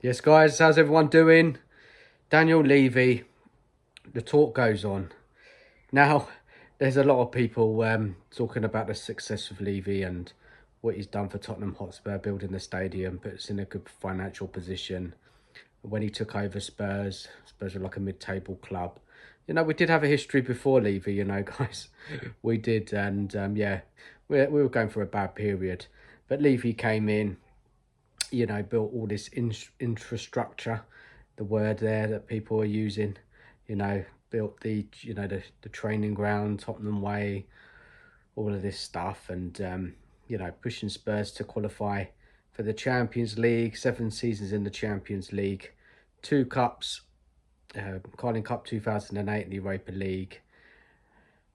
Yes, guys, how's everyone doing? Daniel Levy, the talk goes on. Now, there's a lot of people talking about the success of Levy and what he's done for Tottenham Hotspur, building the stadium, puts in a good financial position. When he took over Spurs, Spurs were like a mid-table club. We did have a history before Levy, guys. We did, and yeah, we were going for a bad period. But Levy came in, built all this infrastructure, the word there that people are using, built the training ground, Tottenham Way, all of this stuff, and pushing Spurs to qualify for the Champions League, 7 seasons in the Champions League, two cups, Carling Cup 2008 and the Europa League.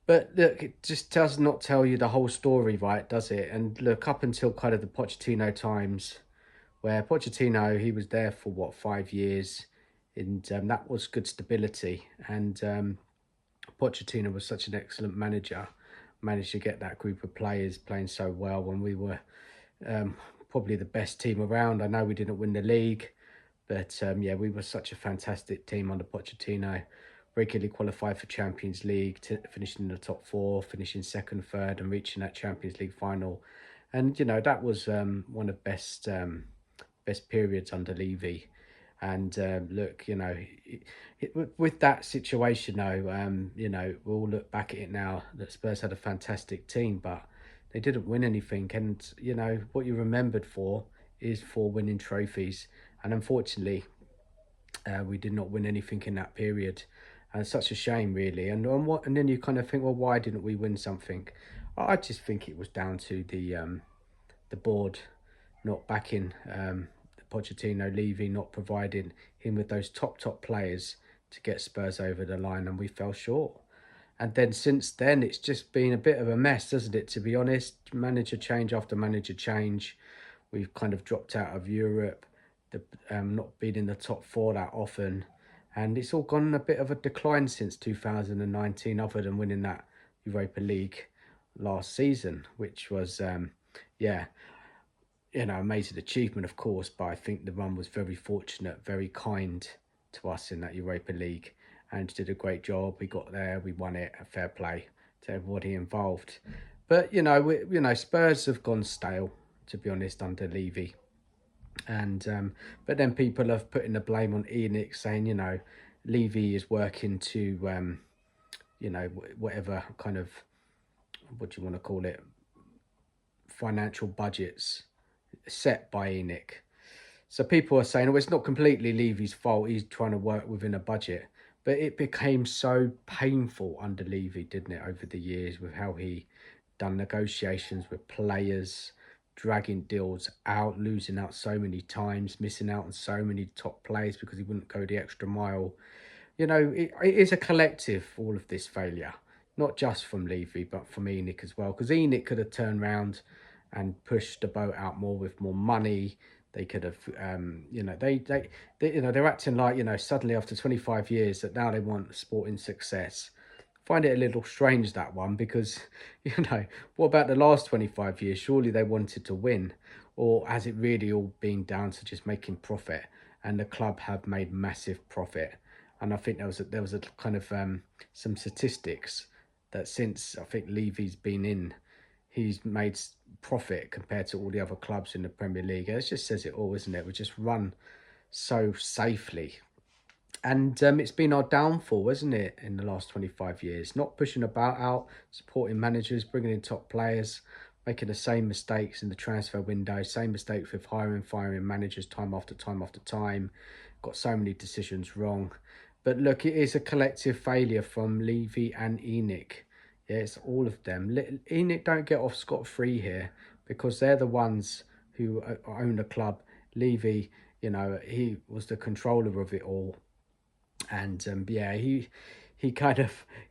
But look, it just does not tell you the whole story, right, does it? And look, up until kind of the Pochettino times, where Pochettino, he was there for what, 5 years, and that was good stability. And Pochettino was such an excellent manager, managed to get that group of players playing so well when we were probably the best team around. I know we didn't win the league, but yeah, we were such a fantastic team under Pochettino. Regularly qualified for Champions League, finishing in the top four, finishing second, third, and reaching that Champions League final. And that was one of the best periods under Levy. And look, with that situation, though, we'll look back at it now that Spurs had a fantastic team, but they didn't win anything. And, what you're remembered for is for winning trophies. And unfortunately, we did not win anything in that period. And it's such a shame, really. And then you kind of think, well, why didn't we win something? I just think it was down to the board not backing Pochettino, Levy not providing him with those top players to get Spurs over the line, and we fell short. And then since then, it's just been a bit of a mess, hasn't it? To be honest, manager change after manager change, we've kind of dropped out of Europe, not being in the top four that often, and it's all gone a bit of a decline since 2019, other than winning that Europa League last season, which was yeah, amazing achievement, of course, but I think the run was very fortunate, very kind to us in that Europa League, and did a great job. We got there, we won it. A fair play to everybody involved. But Spurs have gone stale, to be honest, under Levy, and but then people have put in the blame on ENIC, saying Levy is working to whatever kind of, what do you want to call it, financial budgets set by ENIC. So people are saying, oh, it's not completely Levy's fault. He's trying to work within a budget. But it became so painful under Levy, didn't it, over the years, with how he done negotiations with players, dragging deals out, losing out so many times, missing out on so many top players because he wouldn't go the extra mile. It is a collective, all of this failure, not just from Levy, but from ENIC as well. Because ENIC could have turned around and pushed the boat out more with more money. They could have, they're acting like, suddenly after 25 years that now they want sporting success. Find it a little strange, that one, because, what about the last 25 years? Surely they wanted to win, or has it really all been down to just making profit? And the club have made massive profit. And I think there was a kind of some statistics that since I think Levy's been in, he's made profit compared to all the other clubs in the Premier League. It just says it all, isn't it? We just run so safely. And it's been our downfall, isn't it, in the last 25 years? Not pushing about out, supporting managers, bringing in top players, making the same mistakes in the transfer window, same mistakes with hiring, firing managers time after time after time. Got so many decisions wrong. But look, it is a collective failure from Levy and ENIC. Yeah, it's all of them. ENIC don't get off scot-free here because they're the ones who own the club. Levy, he was the controller of it all. And yeah, he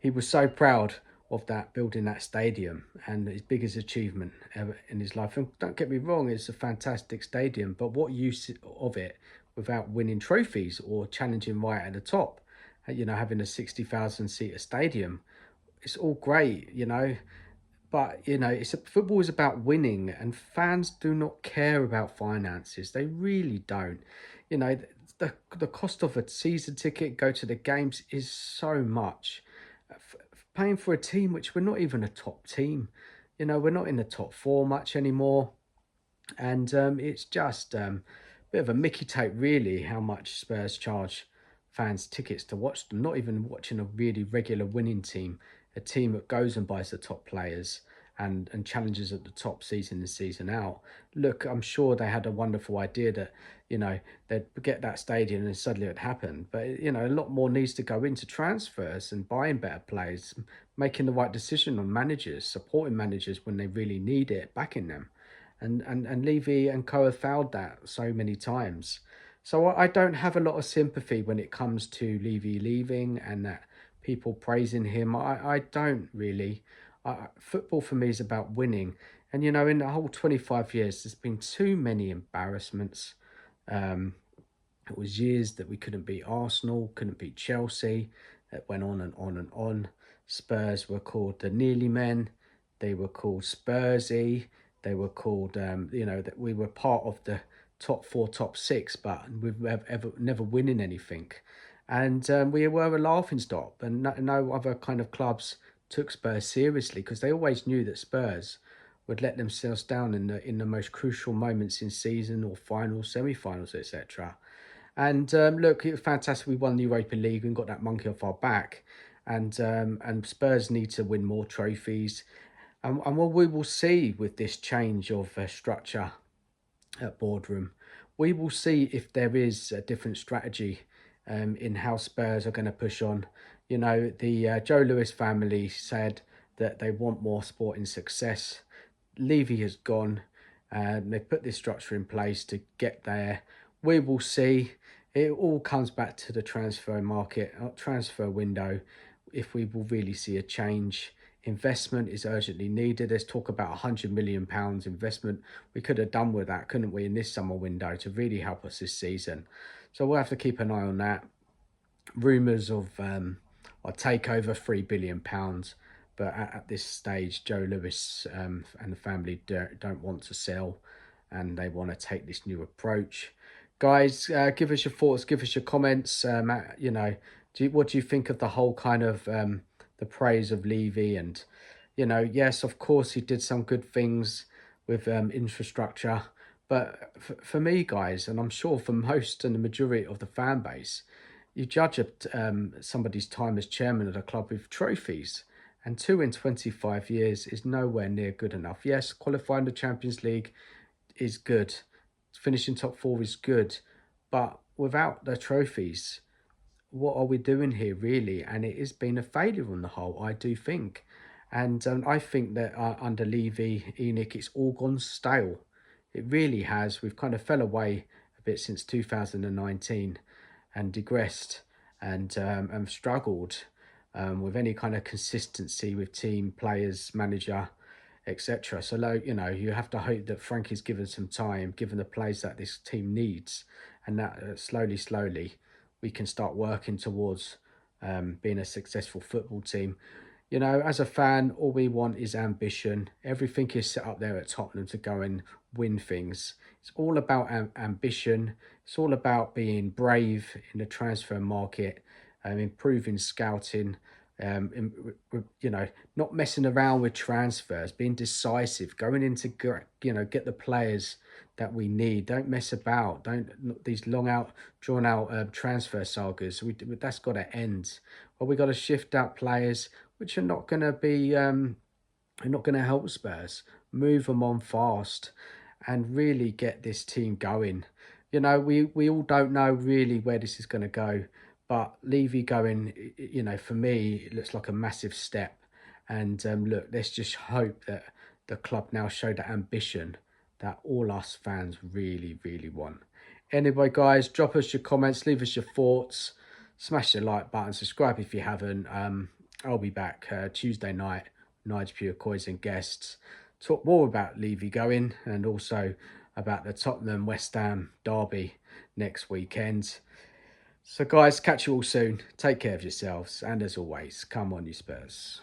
was so proud of that, building that stadium, and his biggest achievement ever in his life. And don't get me wrong, it's a fantastic stadium, but what use of it without winning trophies or challenging right at the top? Having a 60,000 seater stadium, it's all great, But, you know, football is about winning, and fans do not care about finances. They really don't. You know, the cost of a season ticket, go to the games, is so much. Paying for a team which we're not even a top team. You know, we're not in the top four much anymore. And it's just a bit of a Mickey tape, really, how much Spurs charge fans tickets to watch them. Not even watching a really regular winning team, a team that goes and buys the top players and challenges at the top season in, season out. Look, I'm sure they had a wonderful idea that, you know, they'd get that stadium and suddenly it happened. But, you know, a lot more needs to go into transfers and buying better players, making the right decision on managers, supporting managers when they really need it, backing them. And Levy and co have failed that so many times. So I don't have a lot of sympathy when it comes to Levy leaving and that people praising him. I don't really. Football for me is about winning. And, you know, in the whole 25 years, there's been too many embarrassments. Um, it was years that we couldn't beat Arsenal, couldn't beat Chelsea. It went on and on and on. Spurs were called the nearly men. They were called Spursy. They were called, you know, that we were part of the top four, top six, but we've never winning anything. And we were a laughing stock, and no other kind of clubs took Spurs seriously because they always knew that Spurs would let themselves down in the most crucial moments in season or finals, semi-finals, etc. And look, it was fantastic. We won the Europa League and got that monkey off our back. And Spurs need to win more trophies. And what we will see with this change of structure at boardroom, we will see if there is a different strategy in how Spurs are going to push on. You know, the Joe Lewis family said that they want more sporting success. Levy has gone, and they put this structure in place to get there. We will see. It all comes back to the transfer market, transfer window, if we will really see a change. Investment is urgently needed. There's talk about £100 million investment. We could have done with that, couldn't we, in this summer window to really help us this season. So we'll have to keep an eye on that. Rumours of a takeover, £3 billion. But at this stage, Joe Lewis and the family don't want to sell, and they want to take this new approach. Guys, give us your thoughts, give us your comments. You know, what do you think of the whole kind of the praise of Levy? And, you know, yes, of course, he did some good things with infrastructure. But for me, guys, and I'm sure for most and the majority of the fan base, you judge somebody's time as chairman of the club with trophies. And 2 in 25 years is nowhere near good enough. Yes, qualifying the Champions League is good. Finishing top four is good. But without the trophies, what are we doing here, really? And it has been a failure on the whole, I do think. And I think that under Levy, ENIC, it's all gone stale. It really has. We've kind of fell away a bit since 2019 and digressed and struggled with any kind of consistency with team, players, manager, etc. So, you know, you have to hope that Frankie's given some time, given the players that this team needs, and that slowly, we can start working towards being a successful football team. You know, as a fan, all we want is ambition. Everything is set up there at Tottenham to go and win things. It's all about ambition. It's all about being brave in the transfer market, improving scouting, you know, not messing around with transfers, being decisive, going into, you know, get the players that we need. Don't mess about. Don't these drawn out transfer sagas. That's got to end. Well, we got to shift out players which are not going to be not going to help Spurs. Move them on fast and really get this team going. You know, we all don't know really where this is going to go, but Levy going, you know, for me, it looks like a massive step. And look, let's just hope that the club now show the ambition that all us fans really, really want. Anyway, guys, drop us your comments, leave us your thoughts, smash the like button, subscribe if you haven't. I'll be back Tuesday night, Nigel Pure and guests. Talk more about Levy going and also about the Tottenham West Ham derby next weekend. So, guys, catch you all soon. Take care of yourselves. And as always, come on, you Spurs.